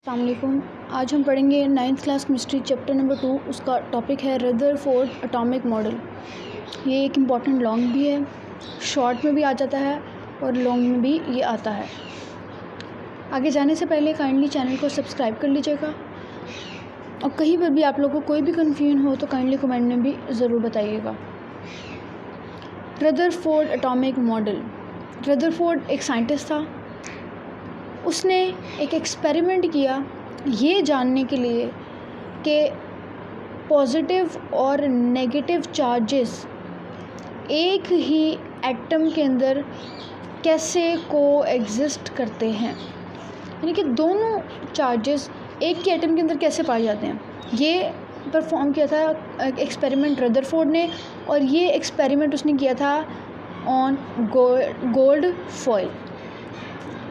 अस्सलाम वालेकुम। आज हम पढ़ेंगे 9th class chemistry chapter number 2। उसका टॉपिक है रदरफोर्ड एटॉमिक मॉडल। ये एक इम्पॉर्टेंट लॉन्ग भी है, शॉर्ट में भी आ जाता है और लॉन्ग में भी ये आता है। आगे जाने से पहले काइंडली चैनल को सब्सक्राइब कर लीजिएगा और कहीं पर भी आप लोगों को कोई भी कन्फ्यूजन हो तो काइंडली कमेंट में भी ज़रूर बताइएगा। Rutherford atomic model. रदरफोर्ड एक साइंटिस्ट था। उसने एक एक्सपेरिमेंट किया ये जानने के लिए कि पॉजिटिव और नेगेटिव चार्जेस एक ही एटम के अंदर कैसे कोएग्जिस्ट करते हैं, यानी कि दोनों चार्जेस एक ही एटम के अंदर कैसे पाए जाते हैं। ये परफॉर्म किया था एक्सपेरिमेंट रदरफोर्ड ने, और ये एक्सपेरिमेंट उसने किया था ऑन गोल्ड फॉयल।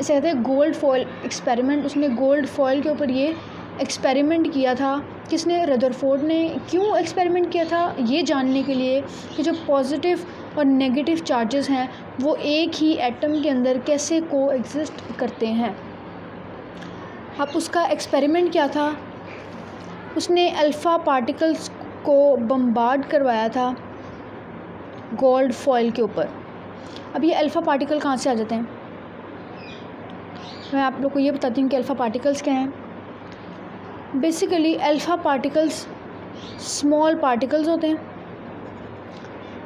इसे कहते हैं गोल्ड फॉयल एक्सपेरिमेंट। उसने गोल्ड फॉयल के ऊपर ये एक्सपेरिमेंट किया था। किसने? रदरफोर्ड ने। क्यों एक्सपेरिमेंट किया था? ये जानने के लिए कि जो पॉजिटिव और नेगेटिव चार्जेस हैं वो एक ही एटम के अंदर कैसे कोएग्जिस्ट करते हैं। अब उसका एक्सपेरिमेंट क्या था? उसने अल्फ़ा पार्टिकल्स को बम्बार्ड करवाया था गोल्ड फॉयल के ऊपर। अब ये अल्फ़ा पार्टिकल कहाँ से आ जाते हैं? मैं आप लोग को ये बताती हूँ कि अल्फ़ा पार्टिकल्स क्या हैं। Basically alpha particles small particles होते हैं,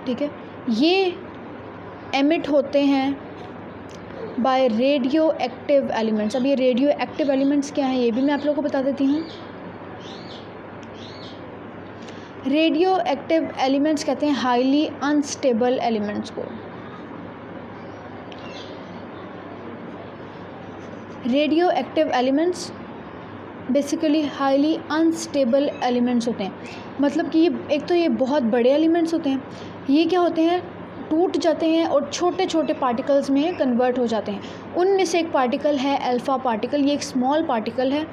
ठीक है। ये एमिट होते हैं बाय रेडियो एक्टिव एलिमेंट्स। अब ये रेडियो एक्टिव एलिमेंट्स क्या हैं ये भी मैं आप लोग को बता देती हूँ। रेडियो एक्टिव एलिमेंट्स कहते हैं हाईली अनस्टेबल एलिमेंट्स को। Radio active elements basically highly unstable elements होते हैं। मतलब कि ये एक तो ये बहुत बड़े एलिमेंट्स होते हैं, ये क्या होते हैं, टूट जाते हैं और छोटे छोटे पार्टिकल्स में कन्वर्ट हो जाते हैं। उनमें से एक पार्टिकल है अल्फ़ा पार्टिकल। ये एक स्मॉल पार्टिकल है।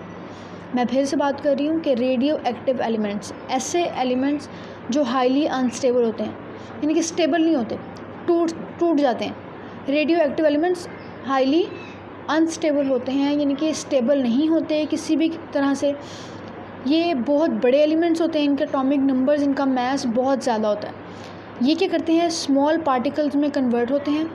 मैं फिर से बात कर रही हूँ कि रेडियो एक्टिव एलिमेंट्स ऐसे एलिमेंट्स जो हाईली अनस्टेबल होते हैं, यानी कि स्टेबल नहीं होते, टूट जाते हैं। Radio active elements highly unstable होते हैं, यानी कि स्टेबल नहीं होते किसी भी तरह से। ये बहुत बड़े एलिमेंट्स होते हैं, इनके एटॉमिक नंबर्स, इनका मास बहुत ज़्यादा होता है। ये क्या करते हैं, स्मॉल पार्टिकल्स में कन्वर्ट होते हैं,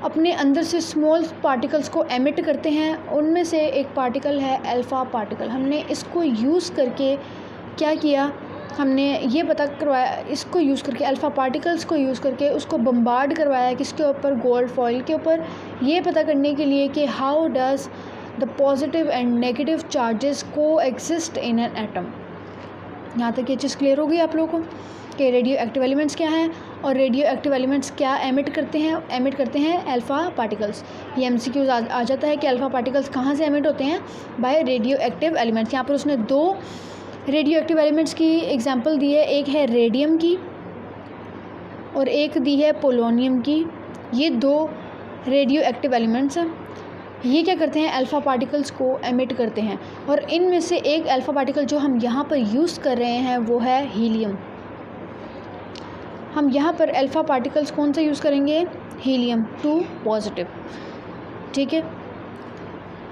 अपने अंदर से स्मॉल पार्टिकल्स को एमिट करते हैं। उनमें से एक पार्टिकल है अल्फ़ा पार्टिकल। हमने इसको यूज़ करके क्या किया, हमने ये पता करवाया, इसको यूज़ करके अल्फ़ा पार्टिकल्स को यूज़ करके उसको बम्बार्ड करवाया किसके ऊपर, गोल्ड फॉयल के ऊपर। ये पता करने के लिए कि how does the positive and negative charges coexist in an atom. यहाँ तक ये चीज़ क्लियर हो गई आप लोगों को कि रेडियो एक्टिव एलिमेंट्स क्या हैं और रेडियो एक्टिव एलिमेंट्स क्या एमिट करते हैं अल्फ़ा पार्टिकल्स। ये MCQ आ जाता है कि अल्फ़ा पार्टिकल्स कहाँ से एमिट होते हैं, बाय रेडियो एक्टिव एलिमेंट्स। यहाँ पर उसने दो रेडियो एक्टिव एलिमेंट्स की एग्जांपल दी है, एक है रेडियम की और एक दी है पोलोनियम की। ये दो रेडियो एक्टिव एलिमेंट्स हैं। ये क्या करते हैं, अल्फ़ा पार्टिकल्स को एमिट करते हैं। और इनमें से एक अल्फ़ा पार्टिकल जो हम यहाँ पर यूज़ कर रहे हैं वो है हीलियम। हम यहाँ पर अल्फ़ा पार्टिकल्स कौन सा यूज़ करेंगे, हीलियम 2 पॉजिटिव, ठीक है।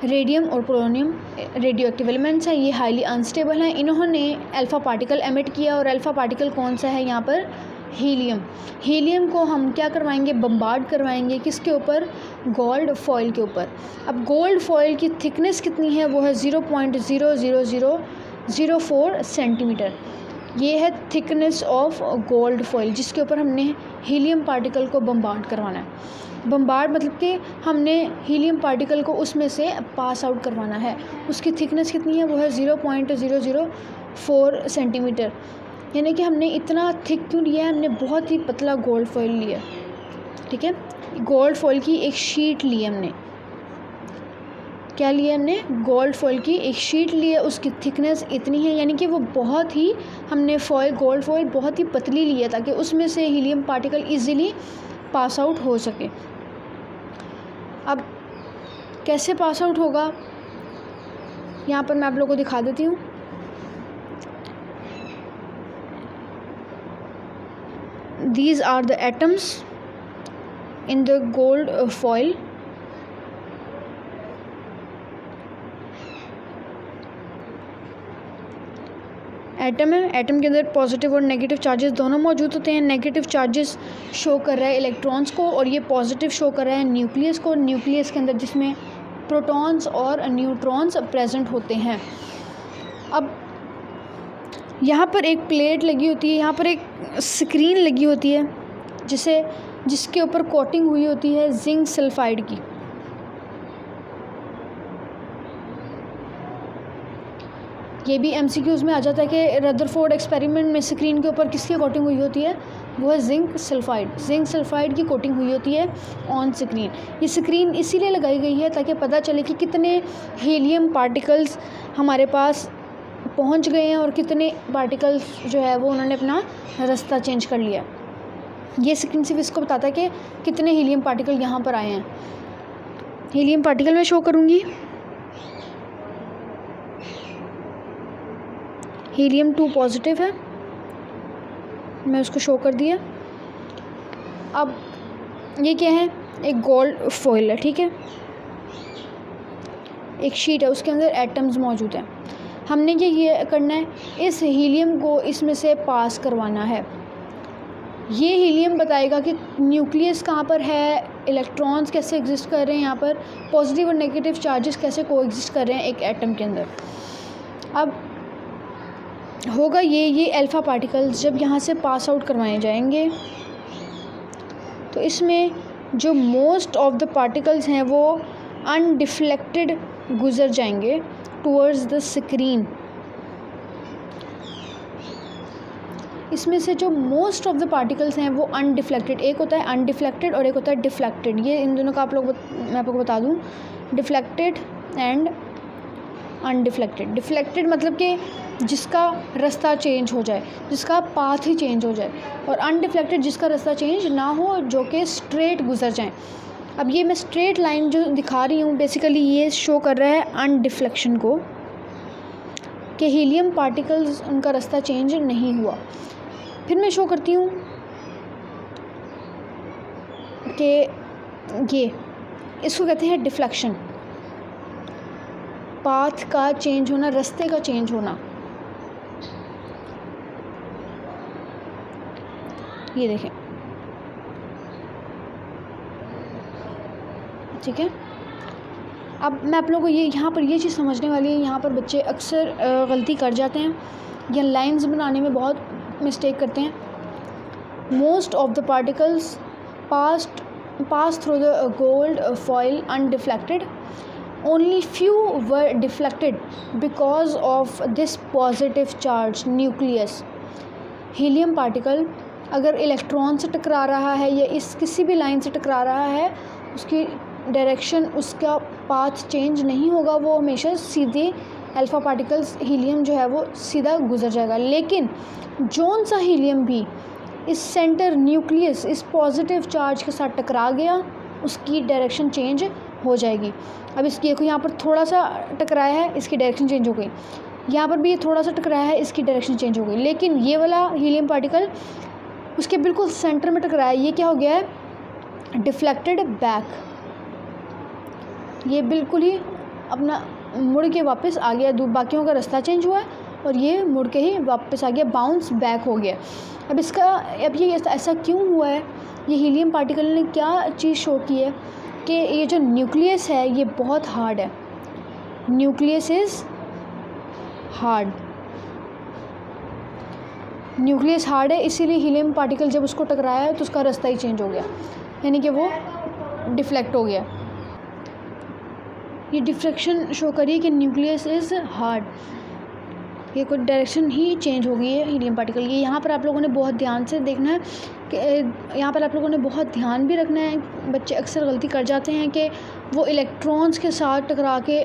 रेडियम और पोलोनियम रेडियो एक्टिव एलिमेंट्स हैं, ये हाईली अनस्टेबल हैं। इन्होंने अल्फ़ा पार्टिकल एमिट किया और अल्फ़ा पार्टिकल कौन सा है यहाँ पर, हीलियम। हीलियम को हम क्या करवाएंगे, बम्बार्ड करवाएंगे किसके ऊपर, गोल्ड फॉयल के ऊपर। अब गोल्ड फॉयल की थिकनेस कितनी है, वो है 0.00004 सेंटीमीटर। ये है थिकनेस ऑफ गोल्ड फॉयल जिसके ऊपर हमने हीलियम पार्टिकल को बम्बार्ड करवाना है। बम्बार्ड मतलब कि हमने हीलियम पार्टिकल को उसमें से पास आउट करवाना है। उसकी थिकनेस कितनी है, वो है 0.004 सेंटीमीटर। यानी कि हमने इतना थिक क्यों लिया है, हमने बहुत ही पतला गोल्ड फॉयल लिया, ठीक है। गोल्ड फॉयल की एक शीट ली हमने, क्या लिया हमने, गोल्ड फॉयल की एक शीट ली है। उसकी थिकनेस इतनी है, यानी कि वो बहुत ही, हमने गोल्ड फॉयल बहुत ही पतली ली है ताकि उसमें से helium particle easily pass out हो सके। अब कैसे पास आउट होगा, यहाँ पर मैं आप लोगों को दिखा देती हूँ। These are the atoms in the gold foil। Atom है, एटम के अंदर पॉजिटिव और नेगेटिव चार्जेस दोनों मौजूद होते हैं। नेगेटिव चार्जेस शो कर रहा है इलेक्ट्रॉन्स को और ये पॉजिटिव शो कर रहा है न्यूक्लियस को। न्यूक्लियस के अंदर जिसमें प्रोटॉन्स और न्यूट्रॉन्स प्रेजेंट होते हैं। अब यहाँ पर एक प्लेट लगी होती है, यहाँ पर एक स्क्रीन लगी होती है जिसके ऊपर कोटिंग हुई होती है जिंक सल्फाइड की। ये भी एमसीक्यूज़ में आ जाता है कि रदरफोर्ड एक्सपेरिमेंट में स्क्रीन के ऊपर किसकी कोटिंग हुई होती है, वो है जिंक सल्फाइड। जिंक सल्फाइड की कोटिंग हुई होती है ऑन स्क्रीन। ये स्क्रीन इसीलिए लगाई गई है ताकि पता चले कि कितने हीलियम पार्टिकल्स हमारे पास पहुंच गए हैं और कितने पार्टिकल्स जो है वो उन्होंने अपना रास्ता चेंज कर लिया। ये स्क्रीन सिर्फ इसको बताता है कि कितने हीलियम पार्टिकल यहाँ पर आए हैं। हीलियम पार्टिकल मैं शो करूँगी। हीलियम 2 पॉजिटिव है, मैं उसको शो कर दिया। अब ये क्या है, एक गोल्ड फॉइल है, ठीक है, एक शीट है, उसके अंदर एटम्स मौजूद हैं। हमने ये करना है, इस हीलियम को इसमें से पास करवाना है। ये हीलियम बताएगा कि न्यूक्लियस कहाँ पर है, इलेक्ट्रॉन्स कैसे एग्जिस्ट कर रहे हैं, यहाँ पर पॉजिटिव और नेगेटिव चार्जेस कैसे को एग्जिस्ट कर रहे हैं एक एटम के अंदर। अब होगा ये अल्फ़ा पार्टिकल्स जब यहाँ से पास आउट करवाए जाएंगे तो इसमें जो मोस्ट ऑफ द पार्टिकल्स हैं वो अनडिफ्लेक्टेड गुज़र जाएंगे टुवर्ड्स द स्क्रीन। इसमें से जो मोस्ट ऑफ द पार्टिकल्स हैं वो अनडिफ्लेक्टेड, एक होता है अनडिफ्लेक्टेड और एक होता है डिफ्लेक्टेड। ये इन दोनों का मैं आपको बता दूं, डिफ्लेक्टेड एंड अनडिफ्लेक्टेड। डिफ्लेक्टेड मतलब कि जिसका रास्ता चेंज हो जाए, जिसका पाथ ही चेंज हो जाए, और अनडिफ्लेक्टेड जिसका रास्ता चेंज ना हो, जो कि स्ट्रेट गुजर जाएं। अब ये मैं स्ट्रेट लाइन जो दिखा रही हूँ बेसिकली ये शो कर रहा है अनडिफ्लेक्शन को, कि हीलियम पार्टिकल्स उनका रास्ता चेंज नहीं हुआ। फिर मैं शो करती हूँ कि ये इसको कहते हैं डिफ्लेक्शन, पाथ का चेंज होना, रास्ते का चेंज होना। ये देखें, ठीक है। अब मैं आप लोगों को यहाँ पर ये चीज़ समझने वाली है, यहाँ पर बच्चे अक्सर गलती कर जाते हैं या लाइंस बनाने में बहुत मिस्टेक करते हैं। Most of the particles pass through the gold foil undeflected, only few were deflected because of this positive charge nucleus। Helium particle अगर इलेक्ट्रॉन से टकरा रहा है या इस किसी भी लाइन से टकरा रहा है, उसकी डायरेक्शन, उसका पाथ चेंज नहीं होगा, वो हमेशा सीधे अल्फ़ा पार्टिकल्स हीलियम जो है वो सीधा गुजर जाएगा। लेकिन जौन सा हीलियम भी इस सेंटर न्यूक्लियस इस पॉजिटिव चार्ज के साथ टकरा गया, उसकी डायरेक्शन चेंज हो जाएगी। अब इसकी देखो, यहाँ पर थोड़ा सा टकराया है, इसकी डायरेक्शन चेंज हो गई। यहाँ पर भी ये थोड़ा सा टकराया है, इसकी डायरेक्शन चेंज हो गई। लेकिन ये वाला हीलियम पार्टिकल उसके बिल्कुल सेंटर में टकराया, ये क्या हो गया है, डिफ्लेक्टेड बैक। ये बिल्कुल ही अपना मुड़ के वापस आ गया, बाकियों का रास्ता चेंज हुआ है और ये मुड़ के ही वापस आ गया, बाउंस बैक हो गया। अब ये ऐसा क्यों हुआ है, ये हीलियम पार्टिकल ने क्या चीज़ शो की है कि ये जो न्यूक्लियस है ये बहुत हार्ड है। Nucleus is hard, nucleus hard है, इसीलिए हीलियम पार्टिकल जब उसको टकराया है तो उसका रास्ता ही चेंज हो गया, यानी कि वो डिफ्लेक्ट हो गया। ये डिफ्लेक्शन शो करिए कि न्यूक्लियस इज़ हार्ड, ये कोई डायरेक्शन ही चेंज हो गई है हीलियम पार्टिकल की। यहाँ पर आप लोगों ने बहुत ध्यान से देखना है कि यहाँ पर आप लोगों ने बहुत ध्यान भी रखना है। बच्चे अक्सर गलती कर जाते हैं कि वो इलेक्ट्रॉन्स के साथ टकरा के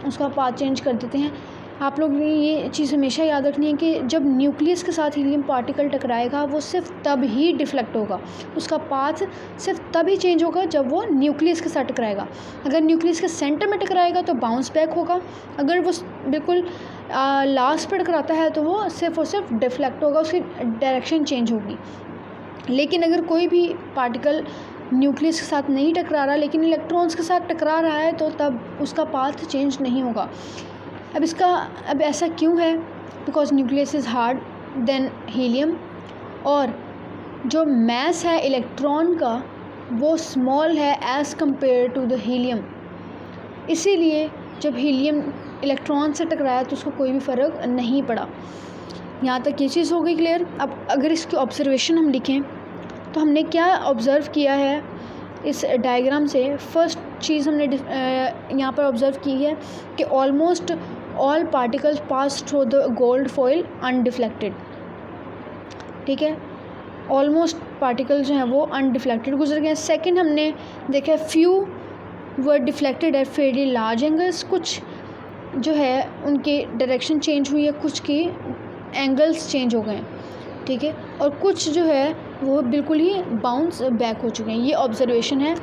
उसका पाथ चेंज कर देते हैं। आप लोग ने ये चीज़ हमेशा याद रखनी है कि जब न्यूक्लियस के साथ हीलियम पार्टिकल टकराएगा वो सिर्फ तब ही डिफ्लेक्ट होगा, उसका पाथ सिर्फ तब ही चेंज होगा जब वो न्यूक्लियस के साथ टकराएगा। अगर न्यूक्लियस के सेंटर में टकराएगा तो बाउंस बैक होगा, अगर वो बिल्कुल लास्ट पर टकराता है तो वो सिर्फ और सिर्फ डिफ्लेक्ट होगा, उसकी डायरेक्शन चेंज होगी। लेकिन अगर कोई भी पार्टिकल न्यूक्लियस के साथ नहीं टकरा रहा लेकिन इलेक्ट्रॉन्स के साथ टकरा रहा है तो तब उसका पाथ चेंज नहीं होगा। अब ऐसा क्यों है because nucleus is hard than helium, और जो मास है इलेक्ट्रॉन का वो स्मॉल है as compare to the helium. इसीलिए जब हीलियम इलेक्ट्रॉन से टकराया तो उसको कोई भी फ़र्क नहीं पड़ा। यहाँ तक ये चीज़ हो गई क्लियर। अब अगर इसकी ऑब्जर्वेशन हम लिखें तो हमने क्या ऑब्ज़र्व किया है इस डायग्राम से। फर्स्ट चीज़ हमने यहाँ पर ऑब्ज़र्व की है कि almost all particles pass through the gold foil undeflected. ठीक है, ऑलमोस्ट पार्टिकल जो हैं वो अनडिफ्लेक्टेड गुजर गए। सेकंड हमने देखा few were deflected at fairly large angles, कुछ जो है उनकी डायरेक्शन चेंज हुई है, कुछ की एंगल्स चेंज हो गए। ठीक है, और कुछ जो है वो बिल्कुल ही बाउंस बैक हो चुके हैं। ये ऑब्जर्वेशन है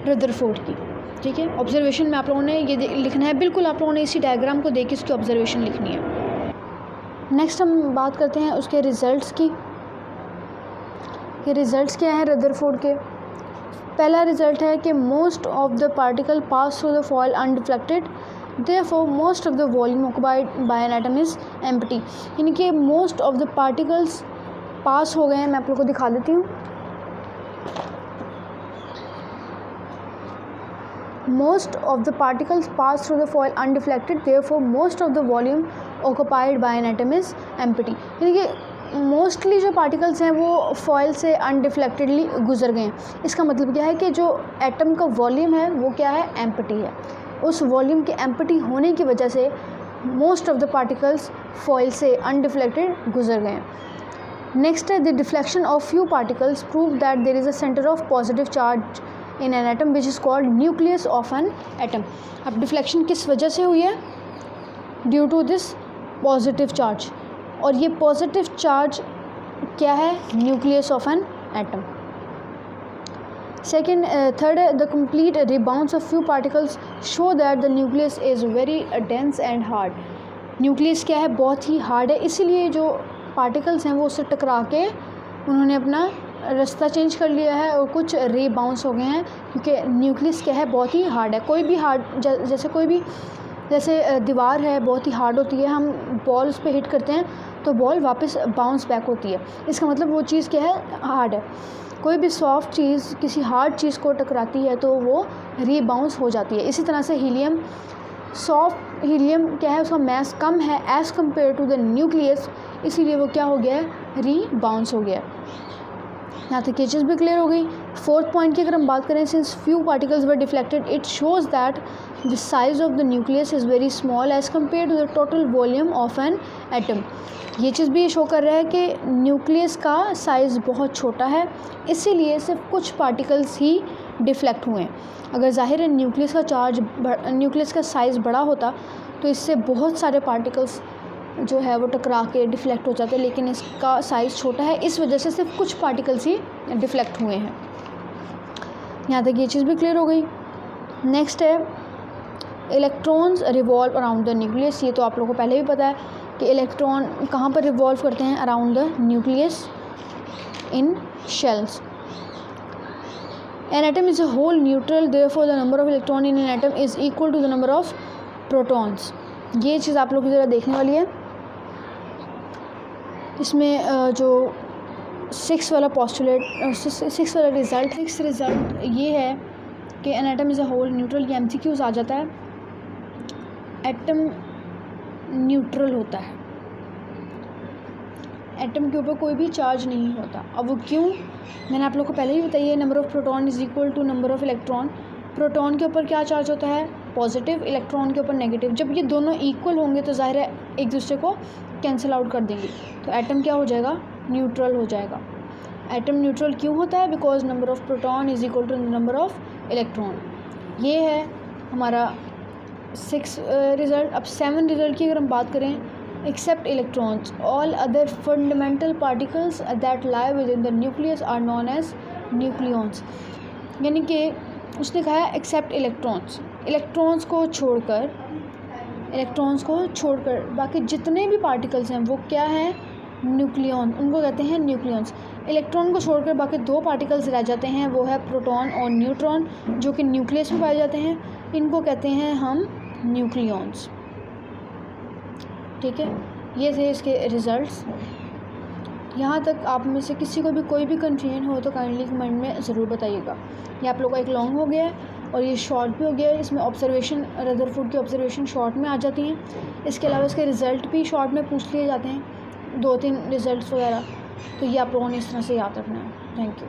रदरफोर्ड की। ठीक है, ऑब्जर्वेशन में आप लोगों ने ये लिखना है, बिल्कुल आप लोगों ने इसी डायग्राम को देख के इसकी ऑब्जर्वेशन लिखनी है। नेक्स्ट हम बात करते हैं उसके रिज़ल्ट्स की। ये रिज़ल्ट्स क्या हैं रदरफोर्ड के। पहला रिज़ल्ट है कि most of the particle pass through the foil undeflected, therefore most of the volume occupied by N atom is empty. यानी कि मोस्ट ऑफ द पार्टिकल्स पास हो गए हैं। मैं आप लोग को दिखा देती हूँ। Most of the particles pass through the foil undeflected, therefore most of the volume occupied by N atom is empty. यानी कि मोस्टली जो पार्टिकल्स हैं वो फॉइल से अनडिफ्लेक्टेडली गुजर गए हैं। इसका मतलब क्या है कि जो एटम का वॉल्यूम है वो क्या है, एम्प्टी है। उस वॉल्यूम के एम्प्टी होने की वजह से most of the particles foil से अनडिफ्लेक्टेड गुजर गए हैं। नेक्स्ट है the deflection of few particles prove that there is a centre of positive charge in an atom which is called nucleus of an atom. अब deflection किस वजह से हुई है, due to this positive charge, और ये positive charge क्या है, nucleus of an atom. Second third है the complete rebounce of few particles show that the nucleus is very dense and hard. Nucleus क्या है, बहुत ही हार्ड है, इसीलिए जो पार्टिकल्स हैं वो उससे टकरा के उन्होंने अपना रास्ता चेंज कर लिया है और कुछ रे बाउंस हो गए हैं, क्योंकि न्यूक्लियस क्या है, बहुत ही हार्ड है। कोई भी हार्ड जैसे दीवार है बहुत ही हार्ड होती है, हम बॉल उस पर हिट करते हैं तो बॉल वापस बाउंस बैक होती है। इसका मतलब वो चीज़ क्या है, हार्ड है। कोई भी सॉफ्ट चीज़ किसी हार्ड चीज़ को टकराती है तो वो रीबाउंस हो जाती है। इसी तरह से हीलियम, सॉफ्ट हीलियम क्या है, उसका मास कम है as compare to the nucleus, इसीलिए वो क्या हो गया है, रीबाउंस हो गया। यहाँ तक ये चीज़ भी क्लियर हो गई। फोर्थ पॉइंट की अगर हम बात करें, since few particles were deflected it shows that the size of the nucleus is very small as compare to the total volume of an atom. ये चीज़ भी शो कर रहा है कि न्यूक्लियस का साइज़ बहुत छोटा है, इसीलिए सिर्फ कुछ पार्टिकल्स ही डिफ्लेक्ट हुए हैं। अगर ज़ाहिर है न्यूक्लियस का साइज़ बड़ा होता तो इससे बहुत सारे पार्टिकल्स जो है वो टकरा के डिफ्लेक्ट हो जाते हैं, लेकिन इसका साइज़ छोटा है, इस वजह से सिर्फ कुछ पार्टिकल्स ही डिफ्लेक्ट हुए हैं। यहाँ तक ये चीज़ भी क्लियर हो गई। नेक्स्ट है electrons revolve around the nucleus. ये तो आप लोगों को पहले भी पता है कि इलेक्ट्रॉन कहाँ पर रिवॉल्व करते हैं, around the nucleus in shells. An atom is a whole neutral, therefore the number of electron in an atom is equal to the number of protons. ये चीज़ आप लोग की ज़रा देखने वाली है। इसमें जो 6 वाला पोस्टुलेट, 6 वाला रिज़ल्ट, 6 रिज़ल्ट ये है कि an atom is a whole neutral. ये MCQs आ जाता है। एटम न्यूट्रल होता है, एटम के ऊपर कोई भी चार्ज नहीं होता। अब वो क्यों, मैंने आप लोग को पहले ही बताइए, number of proton is equal to number of electron. Proton के ऊपर क्या चार्ज होता है, पॉजिटिव, इलेक्ट्रॉन के ऊपर नेगेटिव। जब ये दोनों इक्वल होंगे तो ज़ाहिर है एक दूसरे को कैंसिल आउट कर देंगे, तो एटम क्या हो जाएगा, न्यूट्रल हो जाएगा। एटम न्यूट्रल क्यों होता है, because number of proton is equal to number of electron. ये है हमारा 6 रिज़ल्ट। अब 7 रिज़ल्ट की अगर हम बात करें, except electrons all other fundamental particles that lie within the nucleus are known as nucleons. यानी कि उसने कहा है एक्सेप्ट इलेक्ट्रॉन्स, इलेक्ट्रॉन्स को छोड़कर बाकी जितने भी पार्टिकल्स हैं वो क्या हैं, न्यूक्लियॉन, उनको कहते हैं न्यूक्लियॉन्स। इलेक्ट्रॉन को छोड़कर बाकी 2 पार्टिकल्स रह जाते हैं, वो है प्रोटॉन और न्यूट्रॉन, जो कि न्यूक्लियस में पाए जाते हैं। इनको कहते हैं हम न्यूक्लियॉन्स। ठीक है, ये थे इसके रिज़ल्ट्स। यहाँ तक आप में से किसी को भी कोई भी कन्फ्यूजन हो तो काइंडली कमेंट में ज़रूर बताइएगा। ये आप लोगों का एक लॉन्ग हो गया है और ये शॉर्ट भी हो गया है। इसमें ऑब्जर्वेशन, रदरफोर्ड की ऑब्जर्वेशन शॉर्ट में आ जाती हैं। इसके अलावा इसके रिज़ल्ट भी शॉर्ट में पूछ लिए जाते हैं, 2-3 रिज़ल्ट्स वगैरह। तो ये आप लोगों ने इस तरह से याद रखना है। Thank you.